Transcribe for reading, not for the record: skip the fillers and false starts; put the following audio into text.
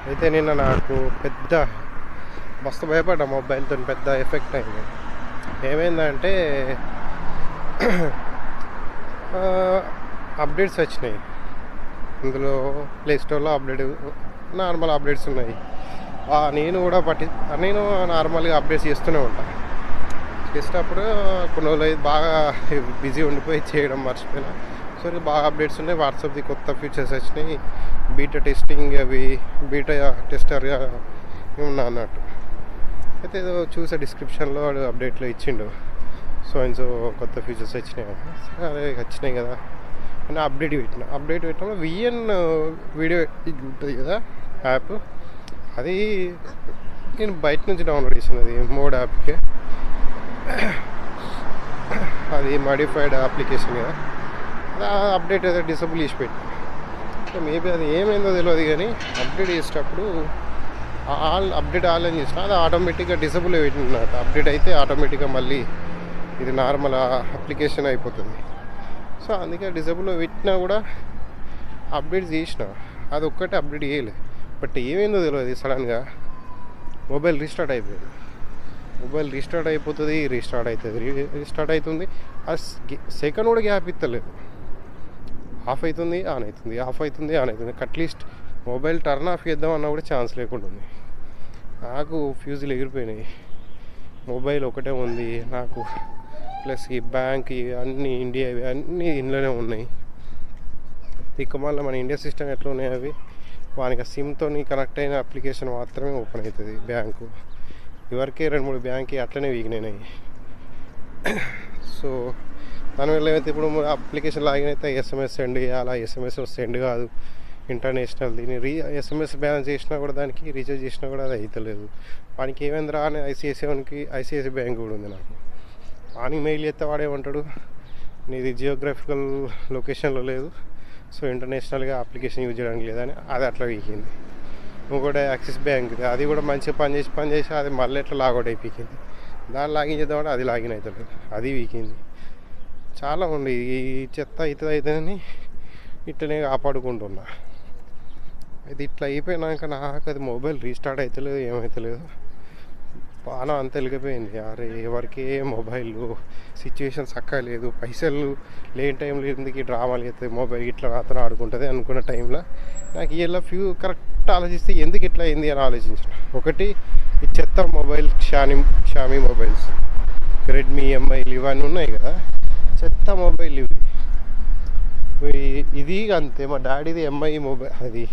అయితే నిన్న నాకు పెద్ద మస్తు భయపడ్డా, మొబైల్తో పెద్ద ఎఫెక్ట్ అయింది. ఏమైందంటే అప్డేట్స్ వచ్చినాయి. ఇందులో ప్లేస్టోర్లో నార్మల్ అప్డేట్స్ ఉన్నాయి. నేను కూడా నేను నార్మల్గా అప్డేట్స్ చేస్తూనే ఉంటాను. చేసేటప్పుడు కొన్ని రోజులు బాగా బిజీ ఉండిపోయి చేయడం మర్చిపోయినా. సో బాగా అప్డేట్స్ ఉన్నాయి. వాట్సాప్ది కొత్త ఫీచర్స్ వచ్చినాయి. బీటా టెస్టింగ్ అవి బీటా టెస్టర్గా ఉన్నా అన్నట్టు. అయితే ఏదో చూసే డిస్క్రిప్షన్లో వాడు అప్డేట్లో ఇచ్చిండు, సో కొత్త ఫీచర్స్ వచ్చినాయి. సరే వచ్చినాయి కదా అని అప్డేట్ పెట్టినప్పుడు విఎన్ వీడియో ఉంటుంది కదా యాప్, అది నేను బయట నుంచి డౌన్లోడ్ చేసినది మోడ్ యాప్కి. అది మాడిఫైడ్ అప్లికేషన్ కదా, అది అప్డేట్ ఏదో డిసేబుల్ చేసి పెట్టి, మేబీ అది ఏమైందో తెలియదు కానీ అప్డేట్ చేసేటప్పుడు అప్డేట్ అని చేసిన అది ఆటోమేటిక్గా డిసేబుల్ పెట్టినట్టు. అప్డేట్ అయితే ఆటోమేటిక్గా మళ్ళీ ఇది నార్మల్ అప్లికేషన్ అయిపోతుంది. సో అందుకే డిసేబుల్ పెట్టినా కూడా అప్డేట్ చేసిన, అది ఒక్కటే అప్డేట్ చేయలేదు. బట్ ఏమైందో తెలియదు, సడన్గా మొబైల్ రీస్టార్ట్ అయిపోయింది. రీస్టార్ట్ అవుతుంది, రీస్టార్ట్ అవుతుంది. ఆ సెకండ్ కూడా గ్యాప్ ఇస్తలేదు. ఆఫ్ అవుతుంది, ఆన్ అవుతుంది, ఆఫ్ అవుతుంది, ఆన్ అవుతుంది. అట్లీస్ట్ మొబైల్ టర్న్ ఆఫ్ చేద్దాం అన్నా కూడా ఛాన్స్ లేకుండా ఉంది. నాకు ఫ్యూజులు ఎగిరిపోయినాయి. మొబైల్ ఒకటే ఉంది నాకు, ప్లస్ ఈ బ్యాంక్ అన్నీ ఇండియా అన్నీ ఇంట్లోనే ఉన్నాయి. మళ్ళీ మన ఇండియా సిస్టమ్ ఎట్లా ఉన్నాయి అవి, వానికి సిమ్తో కనెక్ట్ అయిన అప్లికేషన్ మాత్రమే ఓపెన్ అవుతుంది. బ్యాంకు ఇవరకే 2-3 బ్యాంక్ అట్లనే వీగినాయి. సో దానివల్ల ఏమైతే ఇప్పుడు అప్లికేషన్ లాగిన్ అయితే ఎస్ఎంఎస్ సెండ్ చేయాలి, ఎస్ఎంఎస్ సెండ్ కాదు ఇంటర్నేషనల్. దీన్ని ఎస్ఎంఎస్ బ్యాన్ చేసినా కూడా, దానికి రీఛార్జ్ చేసినా కూడా అది అవుతలేదు. వానికి ఏమైందిరా అని ఐసిఐసిఐ బ్యాంక్ కూడా ఉంది నాకు. వానికి మెయిల్ చేస్తే వాడేమంటాడు, నీది జియోగ్రఫికల్ లొకేషన్లో లేదు, సో ఇంటర్నేషనల్గా అప్లికేషన్ యూజ్ చేయడానికి లేదని అది అట్లా వీకింది. ఇంకోటి యాక్సిస్ బ్యాంక్, అది కూడా మంచిగా పనిచేసి అది మళ్ళీ ఎట్లా లాగౌట్ అయిపోయింది. దాన్ని లాగిన్ చేద్దామంటే అది లాగిన్ అవుతుంది, అది వీకింది. చాలా ఉంది ఈ చెత్త అవుతుందని ఇట్లనే కాపాడుకుంటున్నా. అయితే ఇట్లా అయిపోయినాక నాకు అది మొబైల్ రీస్టార్ట్ అవుతలేదు, ఏమవుతలేదు, బాగా అంత వెళ్ళిపోయింది. అరే ఎవరికి మొబైల్ సిచ్యువేషన్ చక్కగా లేదు, పైసలు లేని టైంలో ఎందుకు డ్రామాలు చేస్తుంది, మొబైల్ ఇట్లా అతను ఆడుకుంటుంది అనుకున్న టైంలో నాకు ఇలా కరెక్ట్ ఆలోచిస్తే ఎందుకు ఇట్లా అయింది అని ఆలోచించాను. ఒకటి, ఈ చెత్త మొబైల్ షామీ మొబైల్స్, రెడ్మీ ఎంఐలు ఇవన్నీ ఉన్నాయి కదా, చెత్త మొబైల్ ఇవి. ఇది అంతే. మా డాడీది ఎంఐ మొబైల్, అది